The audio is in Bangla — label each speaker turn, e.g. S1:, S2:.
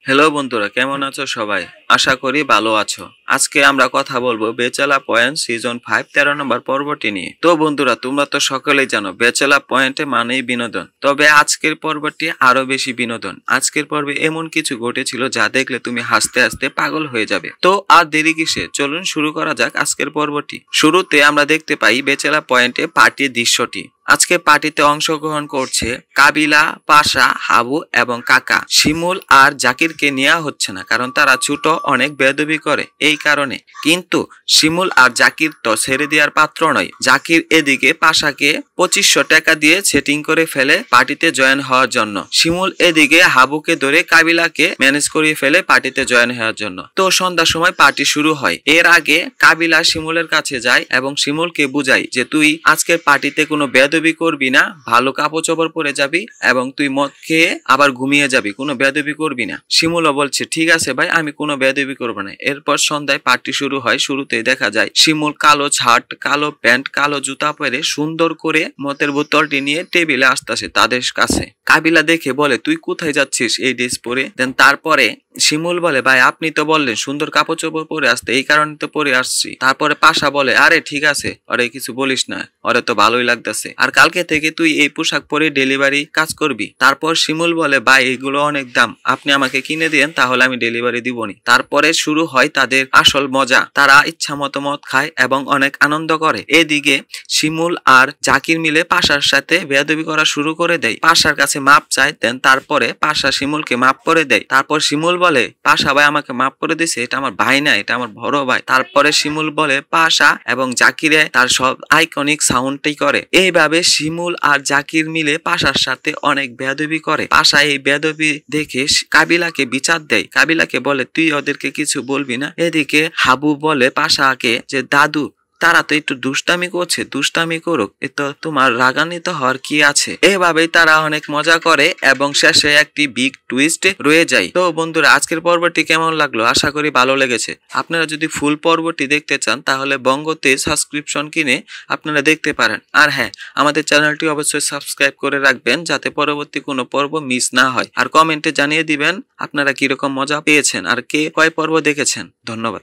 S1: হ্যালো বন্ধুরা, কেমন আছো সবাই? আশা করি ভালো আছো। আজকে আমরা কথা বলবো বেচেলা পয়েন্ট সিজন 5 13 নম্বর পর্বটি নিয়ে। তো বন্ধুরা, তোমরা তো সকলেই জানো বেচেলা পয়েন্টে মানেই বিনোদন। তবে আজকের পর্বটি আরো বেশি বিনোদন। আজকের পর্বে এমন কিছু ঘটেছিল যা দেখলে তুমি হাসতে হাসতে পাগল হয়ে যাবে। তো আর দেরি কিসে, চলুন শুরু করা যাক আজকের পর্বটি। শুরুতে আমরা দেখতে পাই বেচেলা পয়েন্টে পার্টির দৃশ্যটি। আজকে পার্টিতে অংশগ্রহণ করছে কাবিলা, পাশা, হাবু এবং কাকা। শিমুল আর জাকিরকে নেওয়া হচ্ছে না, কারণ তারা ছোট, অনেক বেয়াদবি করে এই কারণে। কিন্তু শিমুল আর জাকির তো ছেড়ে দেওয়ার পাত্র নয়। জাকির এদিকে পাশাকে 2500 টাকা দিয়ে সেটিং করে ফেলে পার্টিতে জয়েন হওয়ার জন্য। শিমুল এদিকে হাবুকে ধরে কাবিলাকে ম্যানেজ করিয়ে ফেলে পার্টিতে জয়েন হওয়ার জন্য। তো সন্ধ্যার সময় পার্টি শুরু হয়। এর আগে কাবিলা শিমুলের কাছে যায় এবং শিমুলকে বুঝায় যে তুই আজকের পার্টিতে কোনো বেয়াদবি করবি না, ভালো কাপড় চোপড় পরে যাবি এবং তুই মদ খেয়ে আবার ঘুমিয়ে যাবি, কোনো বেয়াদবি করবি না। শিমুলও বলছে ঠিক আছে ভাই, আমি কোনো বেয়াদবি করবো না। এরপর সন্ধ্যায় পার্টি শুরু হয়। শুরুতেই দেখা যায় শিমুল কালো শার্ট, কালো প্যান্ট, কালো জুতা পরে সুন্দর করে মদের বোতলটি নিয়ে টেবিলে আসতেছে তাদের কাছে। কাবিলা দেখে বলে তুই কোথায় যাচ্ছিস এই ড্রেস পরে? দেন তারপরে শিমুল বলে ভাই আপনি তো বললেন সুন্দর কাপড় চোপড় পরে আসতে, এই কারণে তো পরে আসছি। তারপরে পাশা বলে আরে ঠিক আছে, ওরে কিছু বলিস না, ওরে তো ভালোই লাগতেছে, আর কালকে থেকে তুই এই পোশাক পরে ডেলিভারি কাজ করবি। তারপর শিমুল বলে ভাই এগুলো অনেক দাম, আপনি আমাকে কিনে দেন, তাহলে আমি ডেলিভারি দিবনি। তারপরে শুরু হয় তাদের আসল মজা। তারা ইচ্ছা মতো মদ খায় এবং অনেক আনন্দ করে। এদিকে শিমুল আর জাকির মিলে পাশার সাথে বেয়াদবি করা শুরু করে দেয়। পাশার কাছে মাপ চায়, দেন তারপরে পাশা শিমুলকে মাপ করে দেয়। তারপর শিমুল বলে পাশা ভাই আমাকে মাপ করে দিছে, এটা আমার ভাই না, এটা আমার বড় ভাই। তারপরে শিমুল বলে পাশা এবং জাকিরে তার সব আইকনিক সাউন্ডটাই করে। এইভাবে শিমুল আর জাকির মিলে পাশার সাথে অনেক বেয়াদবি করে। পাশা এই বেয়াদবি দেখে কাবিলাকে বিচার দেয়। কাবিলাকে বলে তুই ওদেরকে কিছু বলবি না। এদিকে হাবু বলে পাশাকে যে দাদু তারা তো একটু দুষ্টামি করছে, দুষ্টামি করুক, এ তো তোমার রাগান্বিত হওয়ার কি আছে। এভাবেই তারা অনেক মজা করে এবং শেষে একটি বিগ টুইস্ট রয়ে যায়। তো বন্ধুরা, আজকের পর্বটি কেমন লাগলো? আশা করি ভালো লেগেছে। আপনারা যদি ফুল পর্বটি দেখতে চান তাহলে বঙ্গতে সাবস্ক্রিপশন কিনে আপনারা দেখতে পারেন। আর হ্যাঁ, আমাদের চ্যানেলটি অবশ্যই সাবস্ক্রাইব করে রাখবেন যাতে পরবর্তী কোনো পর্ব মিস না হয়। আর কমেন্টে জানিয়ে দিবেন আপনারা কিরকম মজা পেয়েছেন আর কে কয় পর্ব দেখেছেন। ধন্যবাদ।